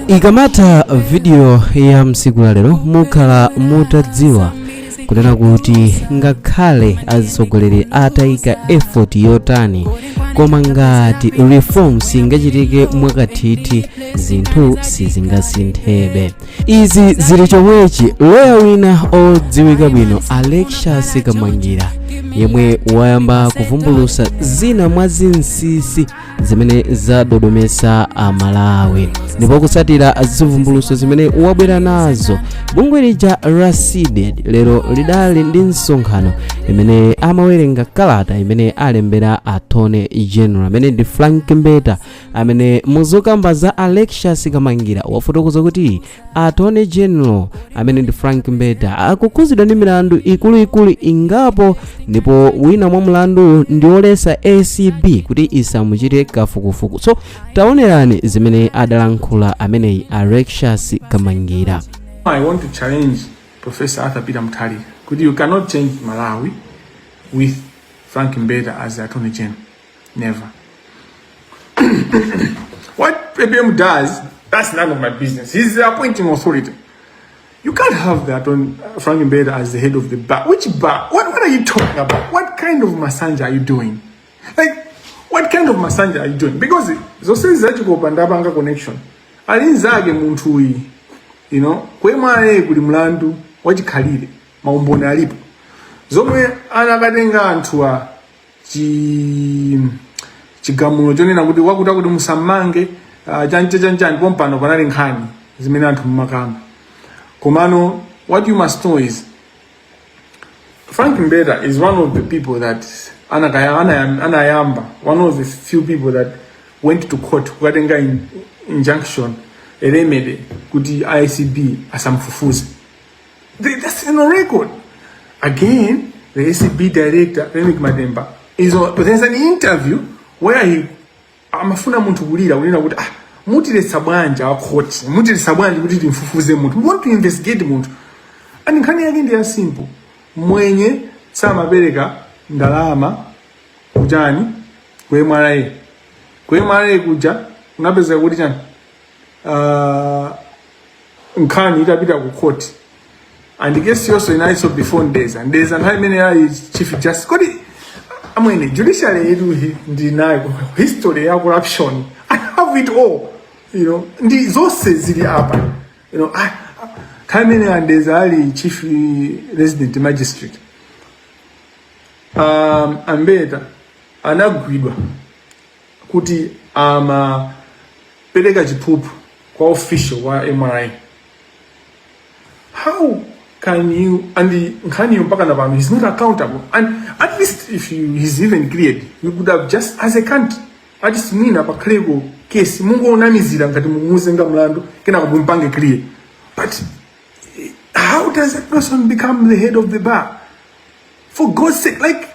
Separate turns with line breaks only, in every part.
Ikamata video ya msiku la lero mukhala mutadziwa kunena kuti ngakhale azisogoleri atayika effort yotani koma ngati reform singachitike mwakathithi zinthu sizingasinthebe. Izi zili chomwechi lawyer wina odziwika bwino Alexius Kamangira yemwe wayamba kuvumbulusa zina mwa zinsinsi zimene zadodomesa Amalawi ndipo kusatira zivumbuluso zimene wabwera nazo bungwe lija la CDED lero lidali ndi msonkhano imene amawerenga kalata imene alembera Attorney General amene ndi Frank Mbeta amene muzokamba za Alexius Kamangira wafotokoza kuti Attorney General amene ndi Frank Mbeta akukhuzidwa ndi milandu ikuluikulu ingapo ndipo wina mwa mlandu ndi olesa ACB kuti isamuchite kafukufuku. So taonerani zimene adalankhula ameneyi Alexius Kamangira.
I want to challenge Professor Arthur Peter Mutharika. You cannot change Malawi with Frank Mbeta as the Attorney General. Never. What PPM does, that's none of my business. He's the appointing authority. You can't have the Frank Mbeta as the head of the bar. Which bar? What are you talking about? What kind of massage are you doing? Like, what kind of massage are you doing? Because zose zachiko pandabanga connection. Alinzage muntu uyi. You know, kwemwaye kuli mlandu wachikhalire maumboni alipo. Zomwe anakatenga anthu chigamulo chonena kuti wakuti kuti musamange chanchani pompano panali nkhani zimene anthu mumakamba. Komano, what you must know is Frank Mbeta is one of the people that anayamba, one of the few people that went to court kukatenga injunction a remedy kuti ICB asamfufuze. That's in a record. Again, the ICB director Remik Mademba there's an interview where he amafuna muntu kulira kuti mutile sabwanja wakoti mutile sabwanja kuti timfufuze muntu. We want to investigate muntu. And nkhani yake ndi ya simple. Mwenye samapereka ndalama kujani kwemalaye kuja unapeza kuti chani nkhani itapita ku court. And guess also in ISO before days and there's an high many chief justice kodi amwene judiciary yedu ndinayo history ya corruption. I have it all. You know, ndi zose zili hapa. You know, Kamene and there's ali chief resident magistrate. Ambeta anagwidwa kuti peleka chipupu kwa official wa MRI. How can you, and nkhani mpaka na pano, he's not accountable. And at least if he's even cleared, we could have just, as a country, at least mwina pa clego case, mungu unamizira ngati mumuze nga mlandu, kena kubumpange clear. But how does that person become the head of the bar? For God's sake, like,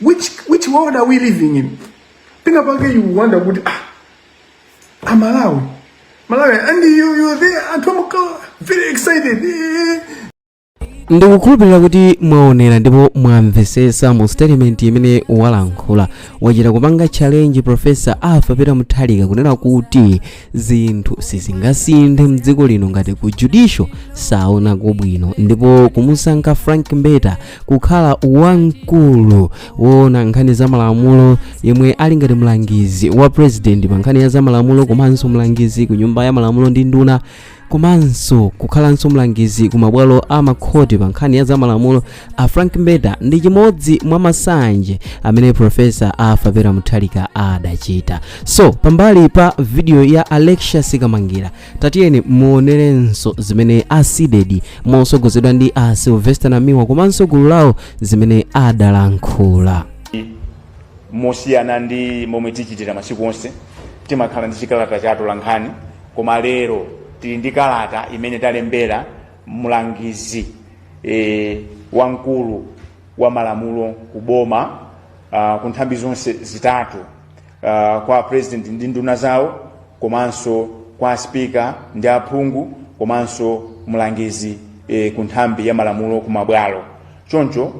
which world are we living in? Pinga pake you wonder, Malawi, and you're there at home, very excited.
Ndikukhulupirira kuti mwaonera ndipo mwamvesesa mu statement imene walankhula wachita kupanga challenge Professor Arthur Peter Mutharika kunena kuti zinthu sizingasinthe mdziko lino ngati ku judicial saona kubwino ndipo kumusankha Frank Mbeta kukhala wamkulu woona nkhani za malamulo yemwe ali ngati mlangizi wa president pa nkhani ya za malamulo komanso mlangizi ku nyumba ya malamulo ndi nduna komanso kukhalanso mlangizi kumabwalo amakhoti pa nkhani ya zamalamulo a Frank Mbeta ndi chimodzi mwa masanje amene Professor Arthur Peter Mutharika adachita. So pambali pa video ya Alexius Kamangira tatiyeni muonerenso zimene CDED mosogozedwa ndi Sylvester Namiwa komanso gulu lawo zimene adalankhula.
Mosiyana ndi momwe tichitira masiku onse timakhala ndi chikalata cha atolankhani koma lero tili ndi kalata imene talembera mlangizi wamkulu wa malamulo kuboma ku nthambi zonse zitatu kwa president ndi nduna zawo komanso kwa speaker ndi aphungu komanso mlangizi ku nthambi ya malamulo kumabwalo. Choncho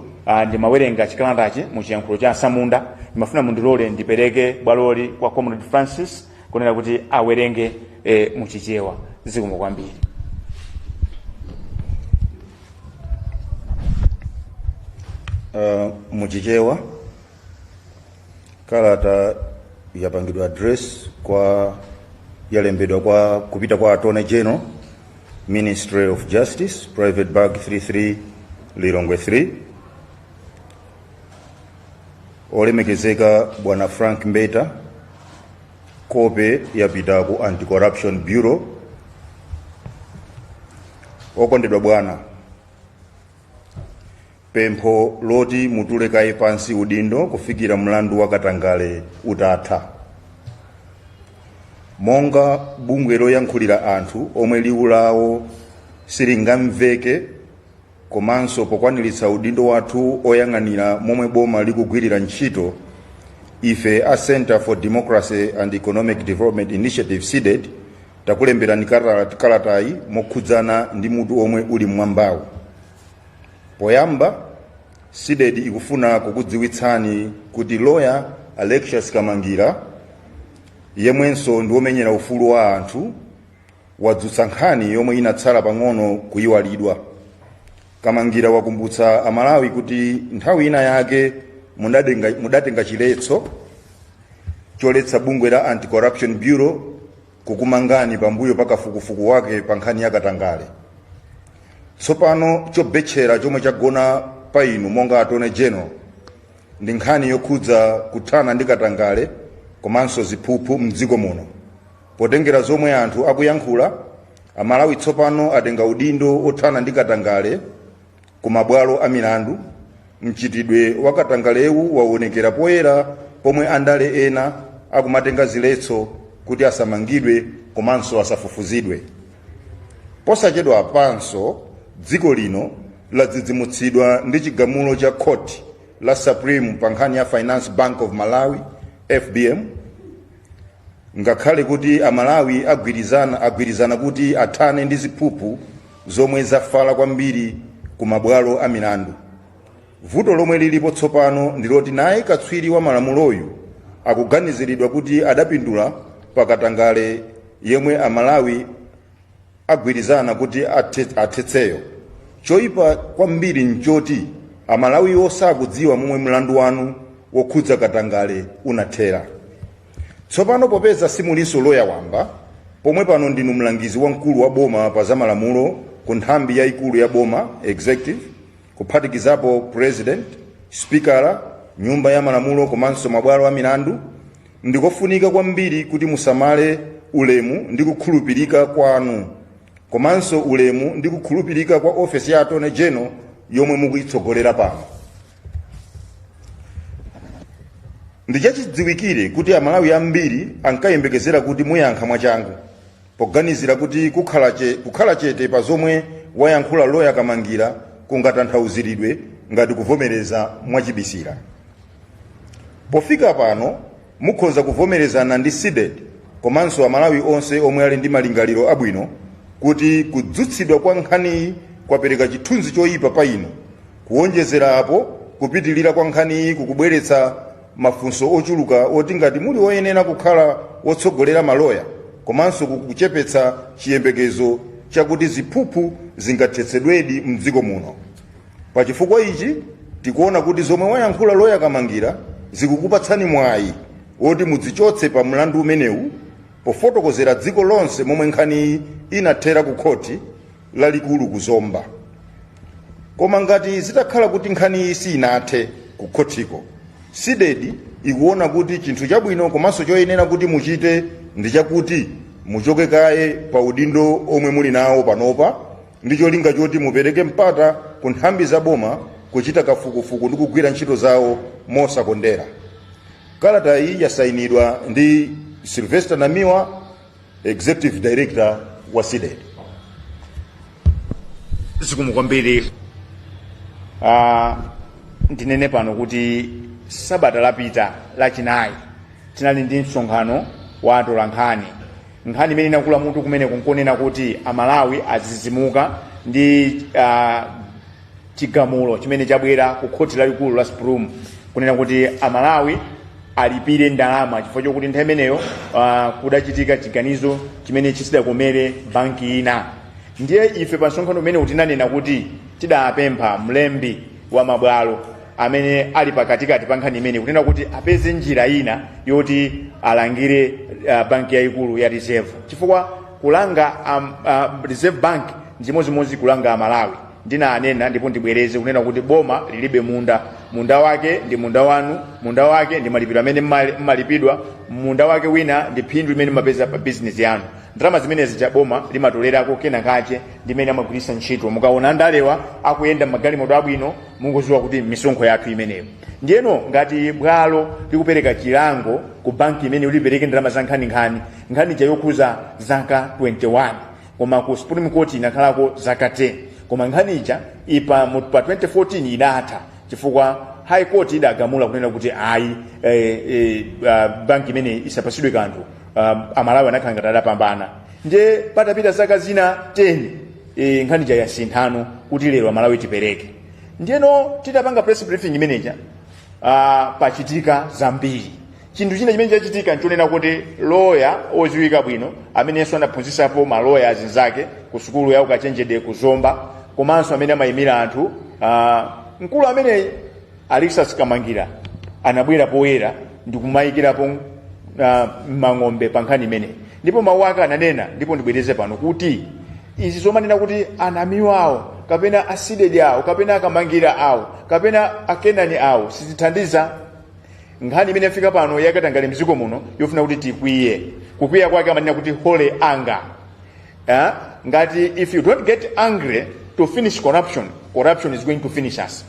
ndimawerenga chikalatachi mu chiyankhulo cha Samunda ndimafuna mundilole ndipereke bwaloli kwa Comrade Francis kunena kuti awerenge muchichewa. zikomo kwambiri.
Muchichewa kalata yapangidwa address kwa yalembedwa kwa kupita kwa Attorney General, Ministry of Justice, Private Bag 33 Lilongwe 3. Olemekezeka Bwana Frank Mbeta, kope yapita ku Anti-Corruption Bureau. Okondedwa bwana, pempho loti mutulekaye pansi udindo kufikira mlandu wa Katangale utatha. Monga bungwe loyankhulira anthu omwe liwu lawo silingamveke komanso pokwaniritsa udindo wathu oyang'anira momwe boma likugwirira ntchito, ife a Center for Democracy and Economic Development Initiative CDED takulemberani kalatayi mokhudzana ndi mutu omwe uli mmwambawu. Poyamba, CDED ikufuna kukudziwitsani kuti lawyer Alexius Kamangira, yemwenso ndi womenyera ufulu wa anthu, wadzutsa nkhani yomwe inatsala pang'ono kuyiwalidwa. Kamangira wakumbutsa Amalawi kuti nthawi ina yake mudatenga chiletso choletsa bungwe la Anti-Corruption Bureau kukumangani pambuyo pa kafukufuku wake pa nkhani ya Katangale. Tsopano chobetchera chomwe chagona pa inu monga Attorney General ndi nkhani yokhudza kuthana ndi Katangale komanso ziphuphu mdziko muno. Potengera zomwe anthu akuyankhula, Amalawi tsopano atenga udindo othana ndi Katangale ku mabwalo a milandu. Mchitidwe wa Katangalewu waonekera poyera pomwe andale ena akumatenga ziletso kuti asamangidwe komanso asafufuzidwe. Posachedwa panso, dziko lino ladzidzimutsidwa ndi chigamulo cha Court la Supreme pa nkhani ya Finance Bank of Malawi FBM. Ngakhale kuti Amalawi agwirizana kuti athane ndi ziphuphu zomwe zafala kwambiri ku mabwalo a milandu. Vuto lomwe lilipo tsopano ndiloti naye katswiri wa malamuloyu akuganiziridwa kuti adapindula pa Katangale yemwe Amalawi agwirizana kuti athetseyo. Choipa kwambiri nchoti Amalawi osakudziwa momwe mlandu wanu wokhudza Katangale unathera. Tsopano popeza simuliso lawyer wamba, pomwe pano ndinu mlangizi wamkulu wa boma pa zamalamulo ku nthambi yayikulu ya boma executive, kuphatikizapo president, speaker, nyumba ya malamulo komanso mabwalo a milandu, ndikofunika kwambiri kuti musamale ulemu ndi kukhulupirika kwanu komanso ulemu ndi kukhulupirika kwa office ya Attorney General yomwe mukuyitsogolera pano. Ndichachidziwikire kuti Amalawi ambiri ankayembekezera kuti muyankha mwachangu, poganizira kuti kukhala chete pa zomwe wayankhula lawyer Kamangira kungatanthauziridwe ngati kuvomereza mwachibisira. Pofika pano, mukhoza kuvomerezana ndi CDED komanso Amalawi onse omwe ali ndi malingaliro abwino kuti kudzutsidwa kwa nkhani kwapereka chithunzi choyipa pa inu, kuonjezera apo kupitilira kwa nkhani kukubweretsa mafunso ochuluka oti ngati muli oyenera kukhala wotsogolera maloya komanso kukuchepetsa chiyembekezo chakuti ziphuphu zingathetsedwedi mdziko muno. Pa chifukwa ichi tikuona kuti zomwe wayankhula lawyer Kamangira zikukupatsani mwayi woti mudzichotse pa mlandu umenewu pofotokozera dziko lonse momwe nkhani inathera ku khoti lalikulu ku Zomba. Koma ngati zitakhala kuti nkhani sinathe ku khotiko, CDED ikuona kuti chinthu chabwino komanso choyenera kuti muchite ndi chakuti muchoke kaye pa udindo omwe muli nawo panopa ndi cholinga choti mupereke mpata ku nthambi za boma kuchita kafukufuku ndi kugwira ntchito zawo mosakondera. Kalata iyi yasayinidwa ndi Sylvester Namiwa, Executive Director wa CDED.
Zikomo kwambiri. Ndinene pano kuti sabata lapita lachinayi tinali ndi msonkhano wa atolankhani. Nkhani imene inakula mutu kumene kunkonena kuti Amalawi azizimuka ndi chigamulo chimene chabwera ku khoti lalikulu la Supreme kunena kuti Amalawi alipire ndalama chifukwa chokuti nthawi imeneyo kudachitika chiganizo chimene chisidakomere banki ina. Ndiye ife pa msonkhano umene tinanena kuti tidapempha mlembi wa mabwalo amene ali pakatikati pa nkhani imene kunena kuti apeze njira ina yoti alangire banki yayikulu ya Reserve, chifukwa kulanga Reserve Bank njimozimozi kulanga Malawi. Ndinanena ndipo ndibwereze kunena kuti boma lilibe munda wake ndi munda wanu, munda wake ndi malipiro amene mmalipidwa, munda wake wina ndi phindu limene mapeza pa business yanu. Ndalama zimenezi cha boma limatolerako kena kache ndimene amagwiritsa ntchito. Mukaona ndalewa akuyenda magalimoto abwino mungoziwa kuti misonkho yathu imeneyo. Ndiyeno ngati bwalo likupereka chilango ku banki imene ulipereke ndalama za nkhani yokhuza zaka 21 koma ku Supreme Court inakhalako zaka 10, koma nkhani ija pa 2014 idatha chifukwa High Court idagamula kunena kuti ayi banki imene isapasidwe kanthu. Amalawi anakhala ngati adapambana. Ndiye patapita zaka zina 10 nkhani ija yasinthano kuti lero Amalawi tipereke. Ndiyeno tidapanga press briefing imeneja pachitika zambiri. Chinthu china chimene chachitika nchonena kuti lawyer oziwika bwino amenenso anaphunzisapo maloya azinzake ku sukulu ya ukachenjede ku Zomba, komanso amene amayimira anthu mkulu amene Alexis Kamangira anabwera poyera ndi kumayikirapo mang'ombe pa nkhani imene. Ndipo mawu ake ananena, ndipo ndibwereze pano kuti izi zomanena kuti anamiwa awo kapena asidedi awo kapena Akamangira awo kapena Akenani awo sizithandiza. Nkhani imene afika pano yakatangale mziko muno yofuna kuti tikwiye. Kukwiya kwake amanena kuti holy anger. Ngati if you don't get angry to finish corruption is going to finish us.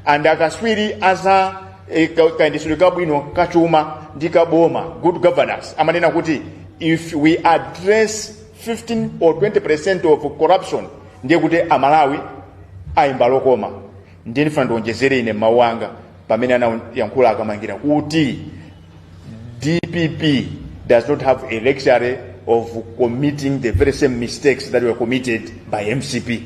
And akaswiri aza kaendesero kabwino kachuma ndikaboma good governance amanena kuti if we address 15 or 20% of corruption ndiye kuti Amalawi ayimba lokoma. Ndiye ndifuna ndionjezere ine mawanga pamene anayankhula Akamangira kuti DPP does not have a luxury of committing the very same mistakes that were committed by MCP.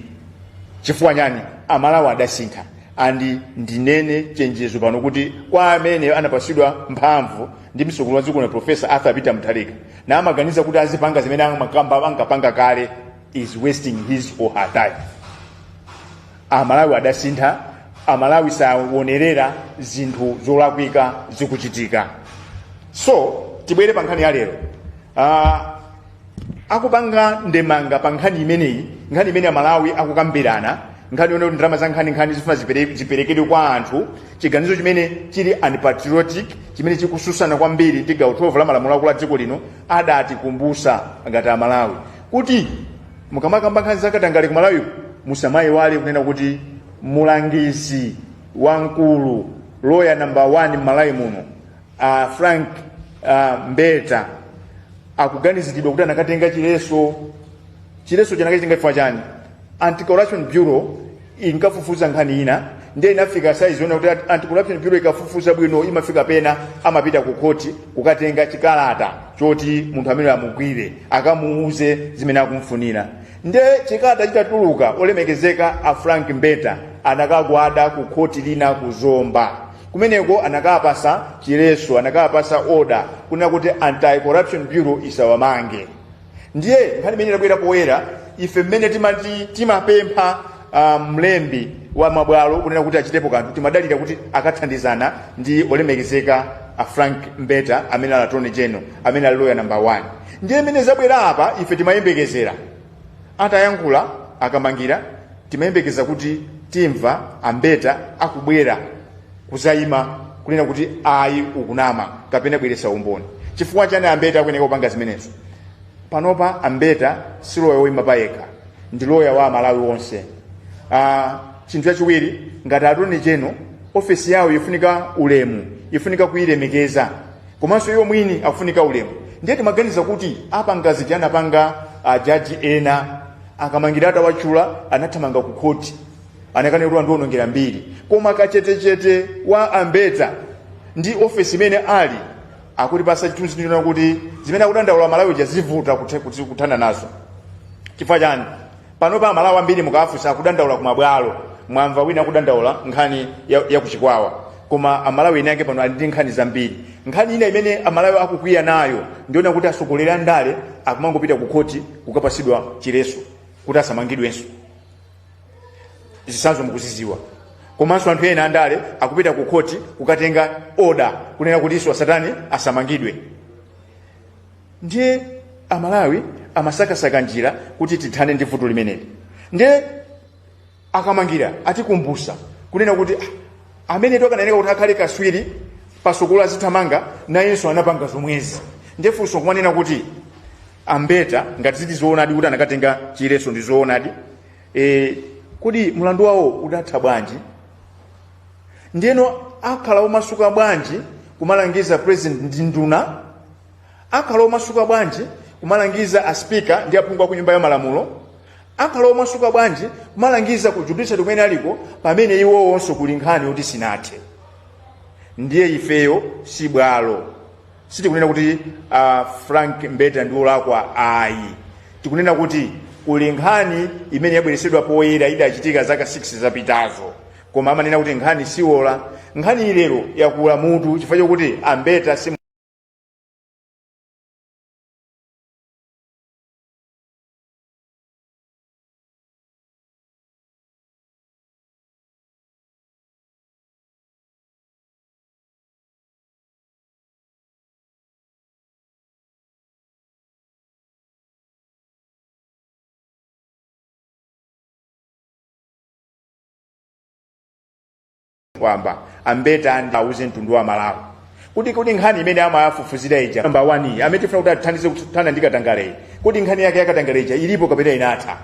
Chifukwa nyani Amalawi adasintha. And ndinene chenjezo pano kuti kwa amene anapasidwa mphamvu ndi msukulu waziko na Professor Arthur Peter Mutharika na amaganiza kuti azipanga zimene angapanga kale is wasting his or her time. Amalawi adasintha. Amalawi sawonerera zinthu zolakwika zikuchitika. So tibwere pa nkhani ya lero. Akupanga ndemanga pa nkhani imeneyi, nkhani imene Amalawi akukambirana, nkhani yone ndalama za nkhani zifuna ziperekedwe kwa anthu, chiganizo chimene chili unpatriotic, chimene chikususana kwambiri ndi gawo 12 la malamulo akulu a dziko lino adatikumbusa ngati Amalawi kuti mukamakamba nkhani zakatangale ku Malawi musamayiwale kunena kuti mulangizi wankulu lawyer number 1 Malawi muno Frank Mbeta akuganizidwa kuti anakatenga chileso chanakatenga chifukwa chani. Anti-Corruption Bureau inkafufuza nkhani ina ndiye inafika size yona kuti Anti-Corruption Bureau ikafufuza bwino imafika pena amapita ku court kukatenga chikalata choti munthu amene amugwire akamuuze zimene akumfunira. Ndiye chikalata chitatuluka olemekezeka a Frank Mbeta anakagwada ku court lina ku Zomba. Kumeneko anakapasa chileso, anakapasa order kuna kuti Anti-Corruption Bureau isawamange. Ndiye nkhani imene inabwera poyera ife mmene timapempha mlembi wa mabwalo kunena kuti achitepo kanthu timadalira kuti akathandizana ndi olemekezeka a Frank Mbeta amene ali Attorney General amene ali lawyer number 1. Ndiye mmene zabwera apa ife timayembekezera atayankhula Akamangira timayembekeza kuti timva Ambeta akubwera kuzayima kunena kuti ayi ukunama kapena bweresa umboni. Chifukwa chani Ambeta akuyeneka kupanga zimenezo? Panopa Ambeta si lawyer woyima payekha, ndi lawyer wa Malawi wonse. Chinthu chachiwiri ngati Attorney General office yawo ifunika ulemu, ifunika kuyilemekeza, komanso iwo mwini afunika ulemu. Ndiye timaganiza kuti apa ngazi jana panga jaji ena Akamangira atawachula anathamanga ku court anakane kuti ndiwonongera mbiri, koma kachetechete wa Ambeta ndi office imene ali akuti pasa chithunzi ndina kuti zimene akudandaula Malawi jazivuta kuthana nazo. Chifukwa chani panopa Malawi ambiri mukafusa akudandaula kumabwalo, mwamva wina akudandaula nkhani ya kuchikwawa, koma Amalawi ine yake pano ali ndi nkhani zambiri. nkhani ina imene amalawi akukwiya nayo ndiona kuti atsogoleri a ndale akumangopita ku khoti kukapasidwa chileso kuti asamangidwenso. Zisanzo mukuziziwa. Komanso anthu ena andale akupita ku khoti kukatenga order kunena kuti iso Satani asamangidwe. Ndiye amalawi amasakasaka njira kuti tithane ndi vuto limeneli. Ndiye akamangira atikumbusa kunena kuti amene tokaneneka kuti akhale kaswiri pasukulu azithamanga nayenso anapanga zomwezi. Ndiye funso kumanena kuti ambeta ngati ziti zoonadi kuti anakatenga chileso ndi zoonadi, kodi mulandu wawo udatha bwanji? Ndiyeno akhala omasuka bwanji kumalangiza president ndi nduna? Akhala omasuka bwanji kumalangiza a speaker ndi aphungu a ku nyumba ya malamulo? Akhala omasuka bwanji kumalangiza ku judiciary kumene aliko pamene iwo onso kuli nkhani yoti sinathe? Ndiye ifeyo si bwalo. Sitikunena kuti Frank Mbeta ndi olakwa ayi. Tikunena kuti kuli nkhani imene yabweresedwa poyera idachitika zaka 6 zapitazo. Koma amanena kuti nkhani siwola. Nkhani ilero yakula mutu chifukwa chokuti Ambeta si kwamba Ambeta andauze mtundu wa Malawi kuti nkhani imene amafufuzira ija number 1 ametifuna kuti athandize kuthana ndi Katangale, kuti nkhani yake yakatangale ija ilipo kapena inatha.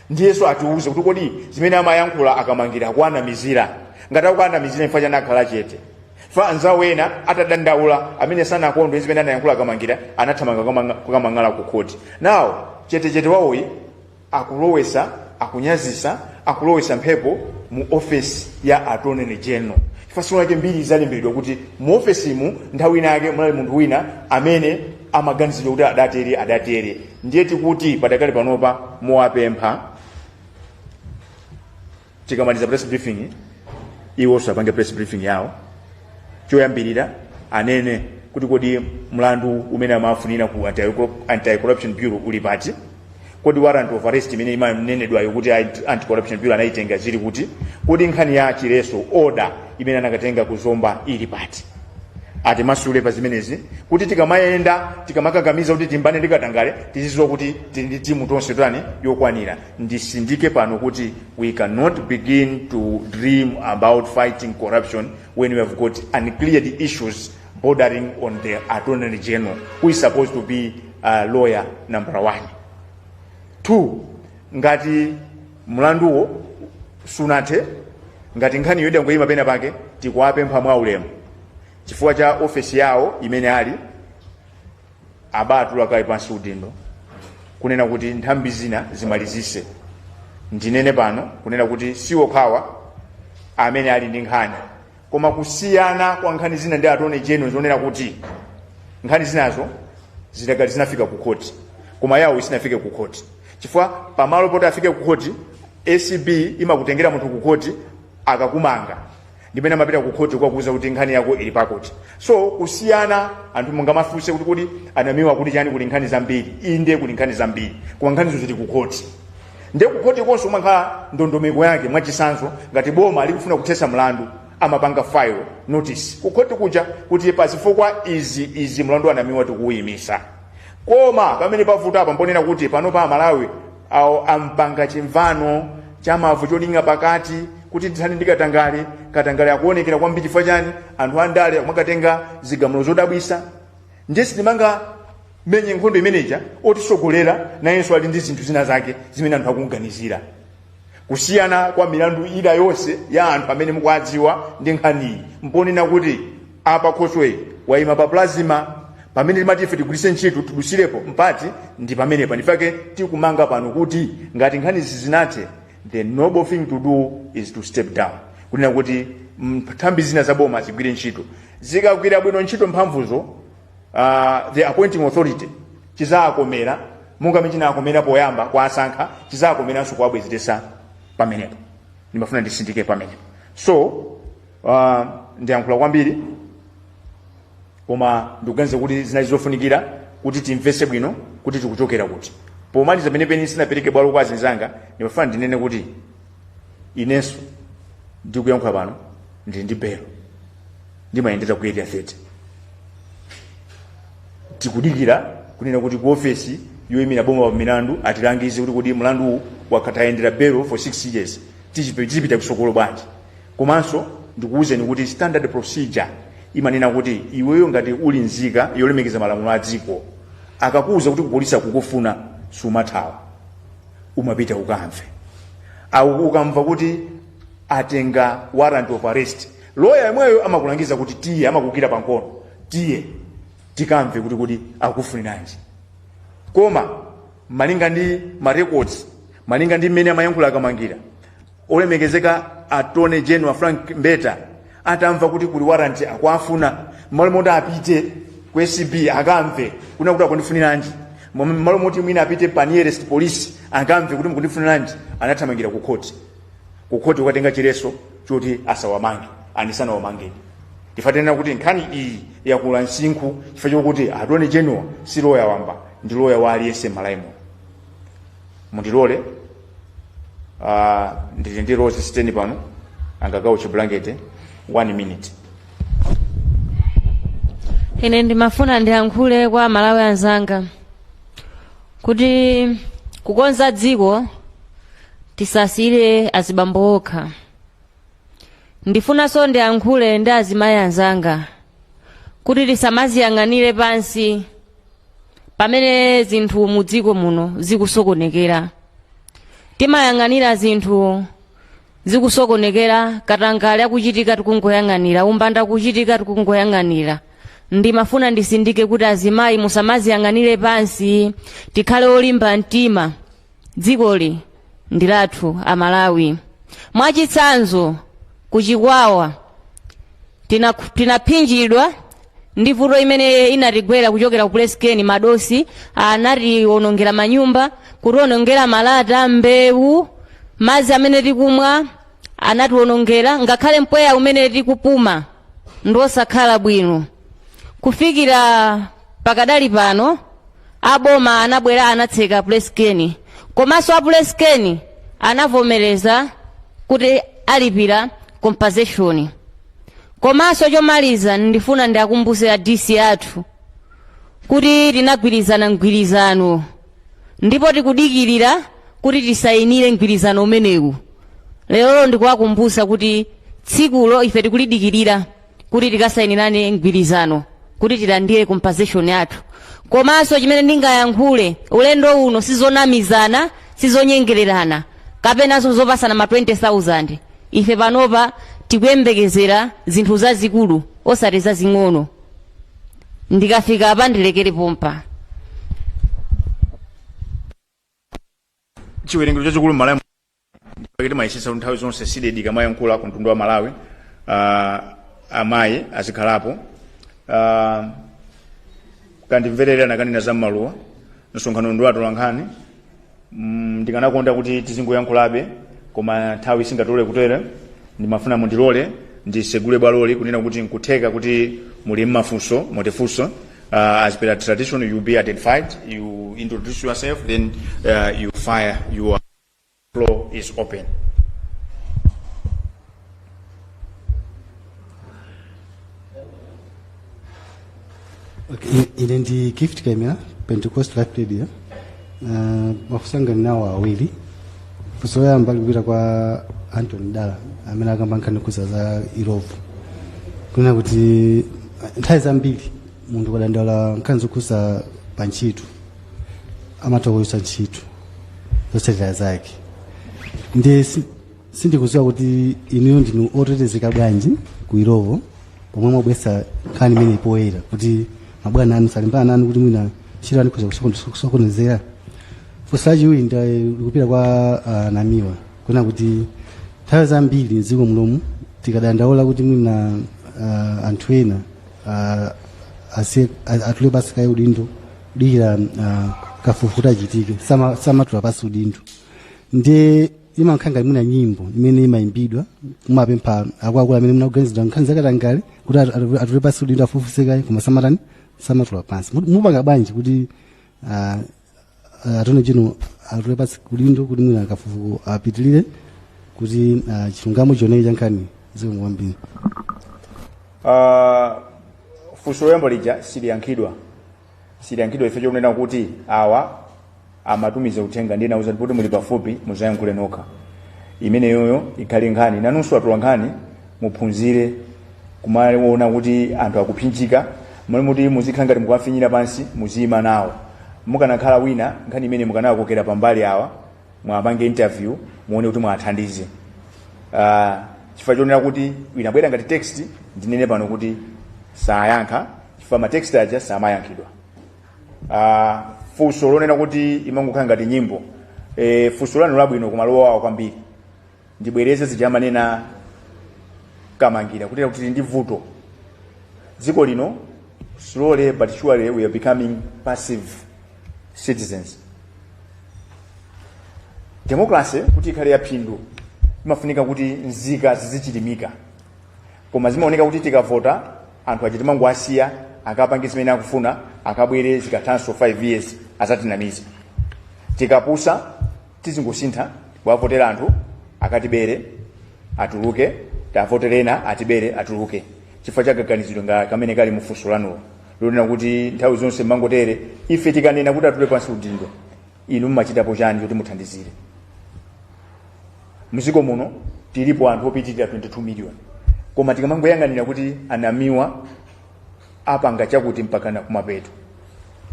Ndiyeso atiuze kuti kodi zimene amayankhula akamangira kwana mizira ngati akwana mizira ifa chana akhala chete. Fa anzawo ena atadandaula amene sana akondwe zimene anayankhula akamangira anathamanga kukamangala ku court. Now chete wawoyi akulowesa akunyazisa akulowesa mphepo mu office ya Attorney General. Chifukwa chake mbiri zalembedwa kuti mu office mu nthawi inake munali munthu wina amene amaganizidwa kuti adatere. Ndiye tikuti padakali panopa muwapempha tikamaliza press briefing iwo sapange press briefing yawo choyambirira anene kuti kodi mlandu umene amafunira ku Anti-Corruption Bureau uli pati, kodi warrant of arrest imene imanenedwayo kuti Anti-Corruption Bureau anayitenga zili kuti, kodi nkhani ya chileso order imene anakatenga kuzomba ili pati. Ati masule pa zimenezi kuti tikamayenda tikamakakamiza kuti timbane ndi Katangale tizizo kuti tili timu tonse tani yokwanira. Ndisindike pano kuti we cannot begin to dream about fighting corruption when we have got uncleared issues bordering on the Attorney General, who is supposed to be lawyer number 1. 2, ngati mlanduwo sunathe, ngati nkhani yoyenda ngoyima pena pake tikuwapempha mwa ulemu chifukwa cha office yawo imene ali abatula kai pansi udindo kunena kuti nthambi zina zimalizise. Ndinene pano kunena kuti siwo khawa amene ali ndi nkhani, koma kusiyana kwa nkhani zina ndi Attorney General zonena kuti nkhani zinazo zidakali zinafika ku court koma yawo isinafike ku court. Chifukwa pamalo poti afike ku court ACB imakutengera munthu ku court akakumanga ndimene amapita ku court kwa kuuza kuti nkhani yako ili pa court. So kusiyana anthu mungamafuse kuti kodi anamiwa kuti chani kuli nkhani zambiri, inde kuli nkhani zambiri kwa nkhani zoti ku court. Ndiye ku court konso umakhala ndondomeko yake mwachisanzo ngati boma alikufuna kuthesa mlandu amapanga file notice ku court kuja kuti pasifukwa izi mlandu anamiwa tikuyimisa. Koma pamene pavuta apa mponena kuti pano pa Malawi ampanga chimvano chamavu cholinga pakati kuti tithani ndi Katangale akuonekera kwambiri chifukwa chani anthu andale mwakatenga zigamulo zodabwisa. Ndiye sitimanga menye nkhondo imeneja otisogolera nayenso ali ndi zinthu zina zake zimene anthu akuganizira. Kusiyana kwa milandu ila yonse ya anthu amene mukwadziwa ndi nkhani mponena kuti apa Khoswe waima pa plasma pamene limati ife tigulise ntchito tidusirepo mpati ndi pamene panifake tikumanga pano kuti ngati nkhani zinathe the noble thing to do is to step down. Kunena kuti nthambi zina zaboma zigwire ntchito zikagwira bwino ntchito mphamvuzo the appointing authority chizakomera monga michina akomera poyamba kwa asankha chizakomeranso kuwabwezeresa pamenepo. Ndimafuna ndisindike pamenepo. So ndiyankhula kwambiri koma ndikuganiza kuti zinali zofunikira kuti timvese bwino kuti tikuchokera kuti. Pomaliza penepeni sinapereke bwalo kwa azinzanga, ndimafuna ndinene kuti inenso ndikuyankhula pano ndili ndi belo ndimayendera ku area 30. Tikudikira kunena kuti ku ofesi yoyimira boma pa milandu atilangize kuti mlandu wakatayendera belo for 6 years tizipita kusokolo bwanji. Komanso ndikuwuzeni kuti standard procedure imanena kuti iweyo ngati uli nzika yolemekeza malamulo a dziko akakuuza kuti kupolisa kukufuna sumathawa umapita ukamve, au ukamva kuti atenga warrant of arrest, lawyer yemweyo amakulangiza kuti tiye, amakukira pankono tiye tikamve kuti akufuniranji. Koma malinga ndi ma records, malinga ndi mmene amayankhula akamangira, olemekezeka Attorney General Frank Mbeta atamva kuti kuli warrant akwafuna, malo moti apite ku SCB akamve kuna kuti akundifuniranji, malo moti mwina apite pa nearest police akamve kuti mukundifuniranji, anathamangira ku court. Ku court ukatenga chileso choti asawamange anisana wamangeni. Tifatena kuti nkhani iyi yakula nsinkhu chifukwa chokuti Attorney General si lawyer wamba, ndi lawyer wa aliyense malaimo. Mundilole ndili ndi Rose Steni pano angagawo chiblankete 1 minute.
Ine ndimafuna ndiyankhule kwa Malawi anzanga kuti kukonza dziko tisasire azibambo okha. Ndifuna so ndiyankhule ndi azimayi anzanga kuti tisamaziyang'anire pansi pamene zinthu mu dziko muno zikusokonekera. Timayang'anira zinthu zikusokonekera, katangale akuchitika tikungoyang'anira, umbanda kuchitika tikungoyang'anira. Ndimafuna ndisindike kuti azimayi musamaziyang'anire pansi, tikhale olimba mtima. Dzikoli ndi lathu Amalawi. Mwachitsanzo kuchikwawa tinaphinjidwa ndi vuto imene inatigwera kuchokera ku Pleskeni. Madosi anationongera manyumba, kutionongera malata, mbewu, madzi amene tikumwa anationongera, ngakhale mpweya umene tikupuma ndosakhala bwino. Kufikira pakadali pano aboma anabwera anatseka Pleskeni, komanso a Pleskeni anavomereza kuti alipira compensation. Komanso chomaliza ndifuna ndiakumbuse a DC athu kuti tinagwirizana mgwirizano, ndipo tikudikirira kuti tisayinire mgwirizano umenewu. Lero ndikuwakumbusa kuti tsikulo ife tikulidikirira kuti tikasayinirane mgwirizano kuti tilandire compensation yathu. Komanso chimene ndingayankhule, ulendo uno sizonamizana, sizonyengererana, kapenanso zopasana ma 20,000. Ife panopa tikuyembekezera zinthu zazikulu osati zazing'ono. Ndikafika apa ndilekere pompa.
Chiwerengero chachikulu Malawi pakati mayisisa nthawi zonse sidedika mayankhula ku mtundu wa Malawi, amayi azikhalapo, kandimverera nakanena za maluwa msonkhano ndo atolankhani. Ndikanakonda kuti tizingoyankhulabe koma nthawi singatole kutera. Ndimafuna mundilole ndisegule bwaloli kunena kuti nkutheka kuti muli mmafunso motefunso. As per tradition, you be identified, you introduce yourself, then you fire. Your floor is open.
Okay, ine ndi Gift Kemera, Pentecost Life Radio. Makusanga nawo awiri. Funso yamba kupita kwa Anthony Dala amene akamba nkhani za Irovu. Kuna kuti nthawi zambiri munthu kadandaula nkhani zokuza pa ntchito amatokoyesa ntchito zotsatira zake. Ndi sindikuziwa kuti inuyo ndinu otetezeka bwanji ku Irovu pomwe mwabwesa nkhani imene ipoyera kuti mabwana anu salimbana nanu kuti mwina ntchito ani kusokonezera. Funso lachiwiri ndikupita kwa Namiwa kuna kuti nthawi zambiri m'dziko mulomu tikadandaula kuti mwina anthu ena atule pasi kaye udindo kudikira kafukufuku achitike samatula pasi udindo. Ndi imankhanga imuna nyimbo imene imayimbidwa kumapempha akwaakulu amene munakuganiza nkhani zakatangale kuti atule pasi udindo afufusekayi koma samatula pansi. Mupanga bwanji kuti atone chino atule pasi udindo kuti mwina akafufuko apitilire kuti chilungamo chonechi cha nkhani zikomo kwambiri.
Funso loyamba lija siliyankhidwa ife chokunena kuti awa amatumiza uthenga ndiye nauza kuti muli pafupi muzayankhule nokha. Imeneyoyo ikhale nkhani nanunso atula nkhani muphunzire kumaona kuti anthu akuphinjika muli muti muzikhala ngati mukuwafinyira pansi muziyima nawo. Mukanakhala wina nkhani imene mukanakokera pambali awa mwapange interview muone kuti mwathandize. Chifukwa chonena kuti inabwera ngati text ndinene pano kuti sayankha chifukwa ma text aja samayankhidwa. Funso lonena kuti imangokhala ngati nyimbo. Funso lanu labwino kumalowa kwambiri. Ndibwereze zijamanena kamangira kuti ndi vuto. Dziko lino slowly but surely we are becoming passive citizens. Democracy kuti ikhale yaphindu imafunika kuti nzika zizichilimika. Koma zimaoneka kuti tikavota anthu achitima ngwasiya akapange zimene akufuna akabwere zikathanso 5 years azatinamiza. Tikapusa tizingosintha kuwavotera anthu akatibere atuluke tavoterena atibere atuluke. Chifukwa cha kaganizidwe nga kamene kali mufunso lanulo lonena kuti nthawi zonse mangotere ife tikanena kuti atule pansi udindo inu mmachitapo chani kuti muthandizire. Muziko muno tilipo anthu opitirira 22 million. Koma tikamangoyang'anira kuti anamiwa apanga chakuti mpaka na kumapeto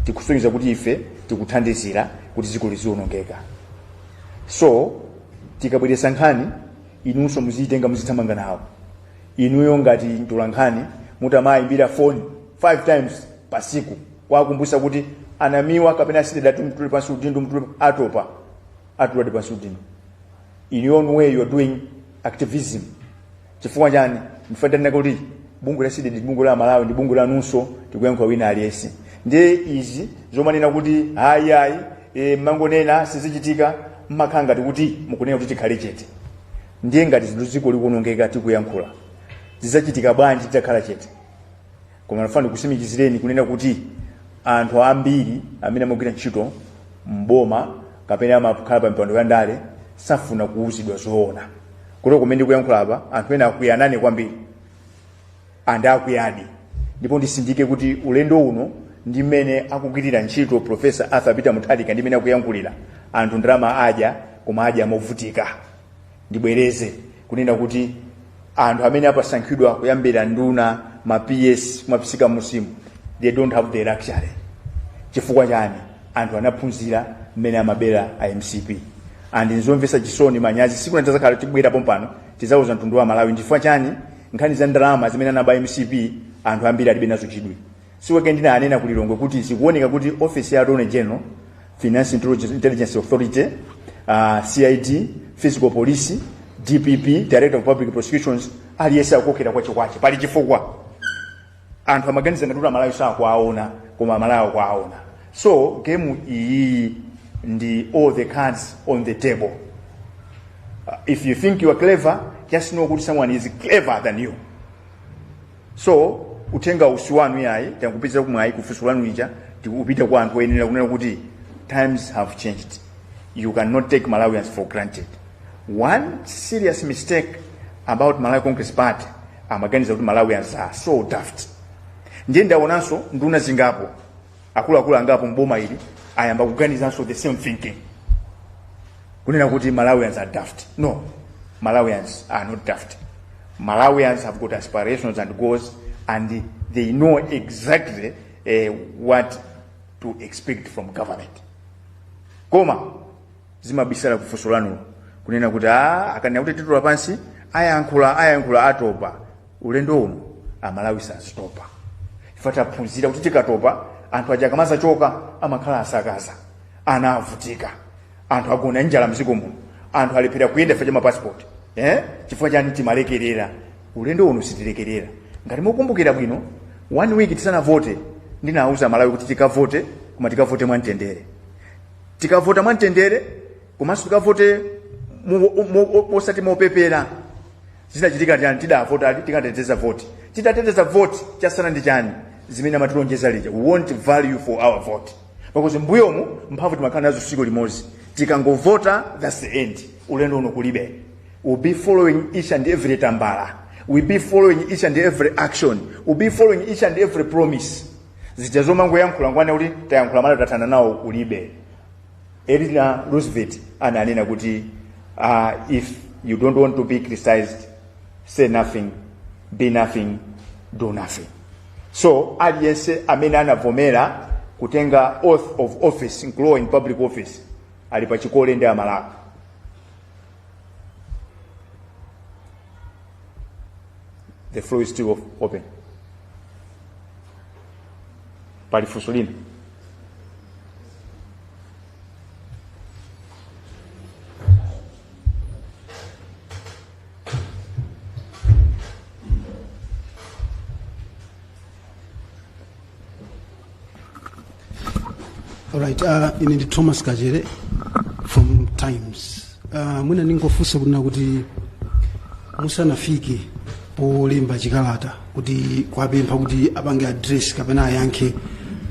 tikusonyeza kuti ife tikuthandizira kuti dziko lizionongeka. So tikabweresa nkhani inunso muzitenga muzithamanga nawo. Inuyo ngati ntolankhani mutamayimbira phone 5 times pasiku kwakumbusha kuti anamiwa kapena aside mtule pansi udindo mtule atopa atulade pansi udindo. In your own way you are doing activism. Chifukwa chani mfadana kuti bungu la sidi bungu la Malawi ndi bungu la nunso tikuyankha wina aliyesi. Ndiye izi zomanena kuti hayi mangonena sizichitika mmakanga tikuti mukunena kuti tikhale chete. Ndiye ngati ziko likuonongeka tikuyankhula. Zizachitika bwanji titakhala chete. Koma nafani kusimikizireni kunena kuti anthu ambiri amene amagwira ntchito mboma kapena amakhala pa mpando ya ndale safuna kuuzidwa zoona. Kulo kumene kuyankhula apa anthu ena akuyanane kwambiri. Anda akuyadi. Ndipo ndisindike kuti ulendo uno ndi mmene akugwirira ntchito Professor Arthur Peter Mutharika ndi mmene akuyankhulira anthu ndrama aja koma aja movutika. Ndibwereze kunena kuti anthu amene apasankhidwa kuyambira nduna ma PS kumapisika musimu they don't have the luxury. Chifukwa chani anthu anaphunzira mmene amabera MCP. And nzomvesa chisoni manyazi siku natazakhala tibwera pompano tizauza mtundu wa Malawi chifukwa chani nkhani za ndalama zimene anaba MCP anthu ambiri alibe nazo chidwi. Siweke ndina anena kulilongwe kuti zikuoneka kuti office ya Attorney General, Finance Intelligence Authority, CID, Physical Police, DPP, Director of Public Prosecutions aliyese akokera kwache pali chifukwa anthu amaganiza ngati Malawi sakwaona koma Malawi kwaona. So game iyi ndi all the cards on the table. If you think you are clever, just know that someone is clever than you. So utenga usiwanu yayi tankupita kumwayi kufusulanu ija tikupita kwa anthu enera kunena kuti times have changed. You cannot take Malawians for granted. One serious mistake about Malawi Congress Party amaganiza kuti Malawians are so daft. Ndiye ndaonanso nduna zingapo akulu angapo mboma ili ayamba kuganizanso the same thinking. Kunena kuti Malawians are daft. No, Malawians are not daft. Malawians have got aspirations and goals and they know exactly what to expect from government. Koma zimabisala kufusulanu kunena kuti akanena kuti titula pansi ayankhula atopa ulendo uno Malawi sastopa. Ifata phunzira kuti tikatopa anthu aja kamaza choka amakhala asakaza anavutika anthu agona njala mziko muno anthu alipira kuyenda faje ma passport chifukwa chani timalekerera ulendo uno sitilekerera. Ngati mukumbukira bwino 1 week tisana vote ndinauza Malawi kuti tikavote koma tikavote mwantendere tikavota mwantendere komanso tikavote osati mopepera zinachitika chani tidavota tikateteza vote titateteza vote chasana ndi chani zimene amatilonjeza lija we want value for our vote because mbuyomu mphamvu timakhala nazo tsiku limodzi tikangovota that's the end ulendo uno kulibe we'll be following each and every tambala we'll be following each and every action we'll be following each and every promise zijazomango yankhula ngwane kuti tayankhula mala tathana nawo kulibe Eleanor Roosevelt ananena kuti if you don't want to be criticized say nothing be nothing do nothing so aliyense amene anavomera kutenga oath of office including in public office ali pa chikole ndi amalawi the floor is still open pali funso lina
All right, ine ndi Thomas Kajere from Times. Mwina ningofunsa kuna kuti musanafike polemba chikalata kuti kwapempha kuti apange address kapena ayankhe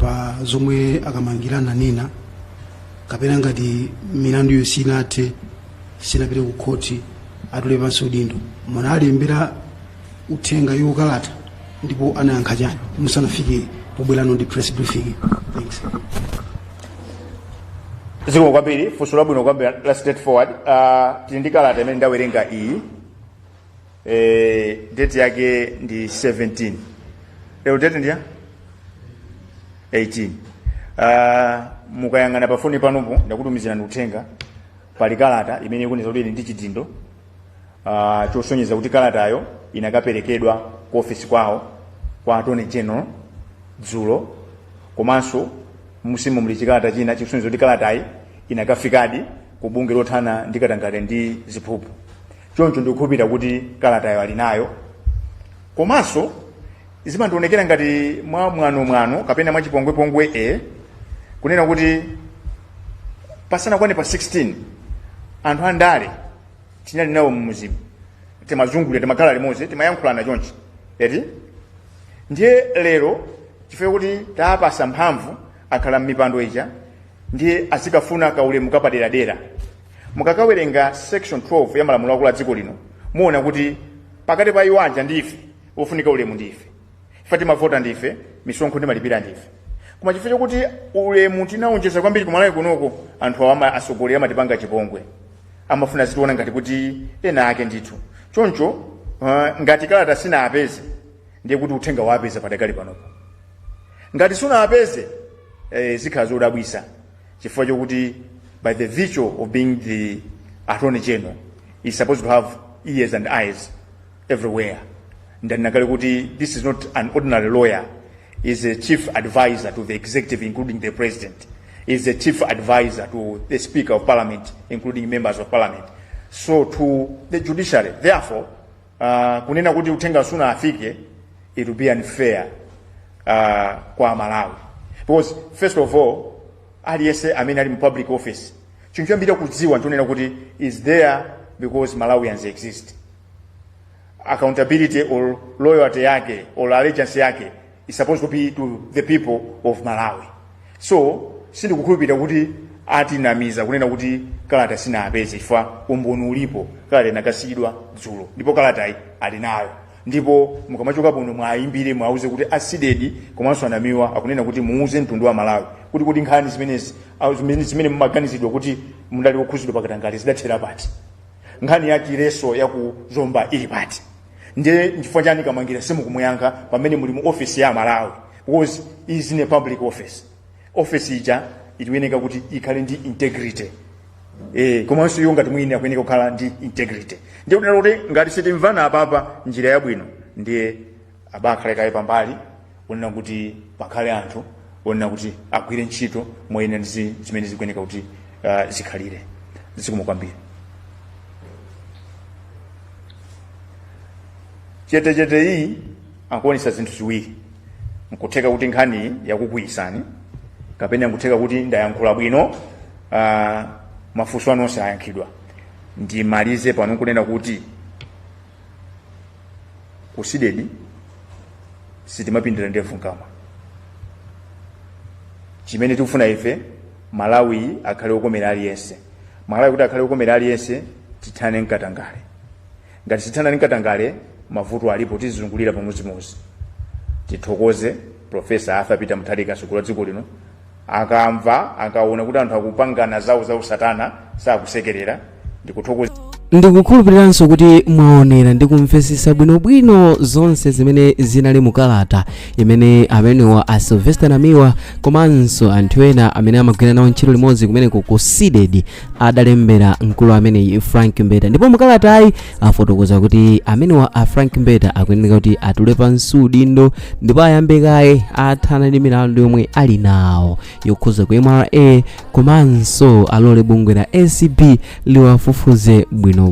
pa zomwe akamangirana nena kapena ngati milandu yosinathe sinapite ku khoti atulepanso udindo mwana alembera uthenga yokalata ndipo anayankha chani musanafike pobwerano ndi press briefing. Thanks.
ziko kwambiri funso labwino kwambiri la straightforward tili ndi kalata imene ndawerenga iyi date yake ndi 17 lero date ndiya 18 mukayang'ana pafoni panopo ndakutumizirani uthenga pali kalata imene ikunena kuti ndi chidindo chosonyeza kuti kalatayo inakaperekedwa ku ofisi kwawo kwa Attorney General dzulo komanso musimu muli chikalata china chikusonyeza kuti kalatayi inakafikadi ku bunge lothana ndi katangale ndi ziphuphu choncho ndikukhulupirira kuti kalatayo ali nayo komanso zimandionekera ngati mwa mwano kapena mwa chipongwepongwe kunena kuti pasana kwane pa 16 anthu andale tinali nawo mmuzimu timazungulira timakhala limodzi timayankhulana chonchi eti ndiye lero chifukwa kuti tapasa mphamvu akhala m'mipando ija ndiye azikafuna kaulemu kapaderadera mukakawerenga section 12 ya malamulo akulu a dziko lino muona kuti pakati pa iwo aja ndife ofunika ulemu ndife ife timavota ndife misonkho timalipira ndife koma chifukwa chokuti ulemu tinawonjeza kwambiri kumalawi kunoko anthu awa asogolera amatipanga chipongwe amafuna zitiona ngati kuti ena ake ndithu choncho ngati kalata sina apeze ndiye kuti uthenga wapeza padakali panopo ngati suna apeze zikhala zodabwisa chifukwa chokuti by the virtue of being the Attorney General is supposed to have ears and eyes everywhere ndanakale kuti this is not an ordinary lawyer is a chief advisor to the executive including the president is a chief advisor to the speaker of parliament including members of parliament so to the judiciary therefore kunena kuti uthenga suna afike it will be unfair kwa Malawi because first of all aliyese amene ali mu public office chinthu choyambira kudziwa ntonena kuti is there because Malawians exist accountability or loyalty yake or allegiance yake is supposed to be to the people of Malawi so sindikukhulupirira kuti atinamiza kunena kuti kalata sina apeze chifukwa umboni ulipo kalata inakasidwa dzulo ndipo kalatayi ali nayo ndipo mukamachoka puno mwayimbire mwauze kuti asidedi komanso anamiwa akunena kuti muuze mtundu wa Malawi kuti nkhani zimene mumaganizidwa kuti mundali wokhuzidwa pakatangale zidathera pati nkhani ya Chileso ya ku Zomba ili pati ndiye chifukwa chani kamangira simukumuyankha pamene muli mu office ya Malawi because is in a public office ija ikuyeneka kuti ikhale ndi integrity komanso iyo ngati mwini akuyeneka kukhala ndi integrity ndiye kuti nalote ngati sitimvana apapa njira yabwino ndiye abakhalekaye pambali onena kuti pakhale anthu onena kuti agwire ntchito moyenera ndi zimene zikuyeneka kuti zikhalire zikomo kwambiri chete iyi akuonesa zinthu ziwiri nkutheka kuti nkhani yakukuyisani kapena nkutheka kuti ndayankhula bwino mafunso anonse ayankhidwa ndimalize pano kunena kuti kusidedi sitimapindira ndefu nkama. Chimene tikufuna ife Malawi akhale okomera aliyense. Malawi kuti akhale okomera aliyense tithane mkatangale. Ngati tithana mkatangale mavuto alipo tizungulira pamuzimuzi. Tithokoze Professor Arthur Peter Mutharika sukulu dziko lino akamva akaona kuti anthu akupangana zawo za usatana sakusekerera ndikuthokoza.
Ndikukhulupiriranso kuti mwaonera ndi kumvesesa bwinobwino zonse zimene zinali mukalata imene amenewa a Sylvester Namiwa komanso anthu ena amene amagwira nawo ntchito limodzi kumene ku SIDED adalembera mkulu amene Frank Mbeta. Ndipo mukalatayi afotokoza kuti amenewa a Frank Mbeta akuyenera kuti atule pansi udindo ndipo ayambe kaye athana ndi milandu yomwe ali nawo yokhuza ku MRA komanso alole bungwe la ACP liwafufuze bwino.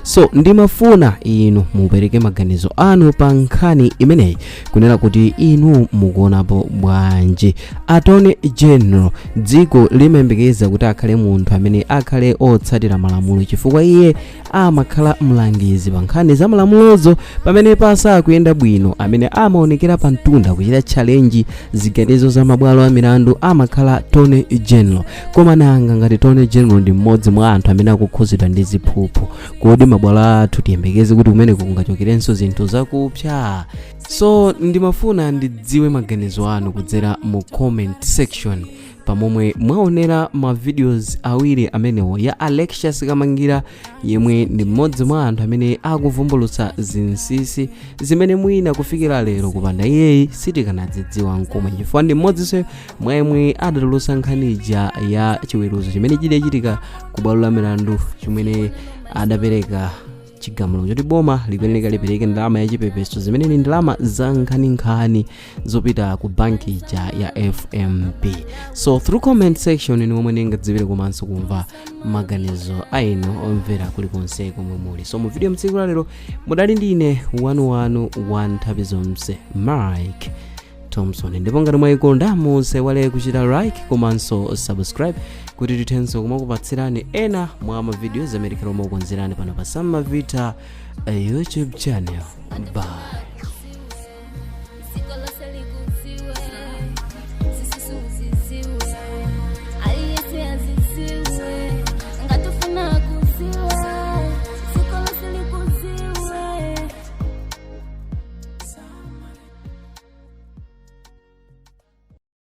So ndimafuna inu mupereke maganizo anu pa nkhani imeneyi kunena kuti inu mukuonapo bwanji. Attorney General dziko limayembekeza kuti akhale munthu amene akhale otsatira malamulo chifukwa iye amakhala mlangizi pa nkhani za malamulozo pamene pasakuyenda bwino amene amaonekera pa mtunda kuchita challenge ziganizo za mabwalo a milandu amakhala Attorney General. Koma nanga ngati Attorney General ndi mmodzi mwa anthu amene akukhuzidwa ndi ziphuphu, kodi mabwalo athu tiyembekeze kuti kumene kungachokerenso zinthu zakupsa? So ndimafuna ndidziwe maganizo anu kudzera mu comment section pamomwe mwaonera ma videos awiri amenewo ya Alexius Kamangira yemwe ndi mmodzi mwa anthu amene akuvumbulutsa zinsisi zimene mwina kufikira lero kupanda iyeyi sitikanadzidziwa nkomwe chifukwa ndi mmodzinso mwa yemwe adatulutsa nkhanija ya chiweruzo chimene chidachitika ku bwalo la milandu chimene adapereka chigamulo choti boma likuyenera lipereke ndalama ya chipepeso zimene ni ndalama za nkhaninkhani zopita ku banki ya FMP. So through comment section ni momwe ningadziwire komanso kumva maganizo aino omvera kulikonse komwe muli. So mu video mtsiku la lero mudali ndine 111 nthawi zonse Mike Thompson. Ndipo ngati mwayikonda musaiwale kuchita like komanso subscribe kuti tithenso kumakupatsirani ena mwa ma videos America omwe mukonzerani pano pa Sam Mavita YouTube channel. Bye.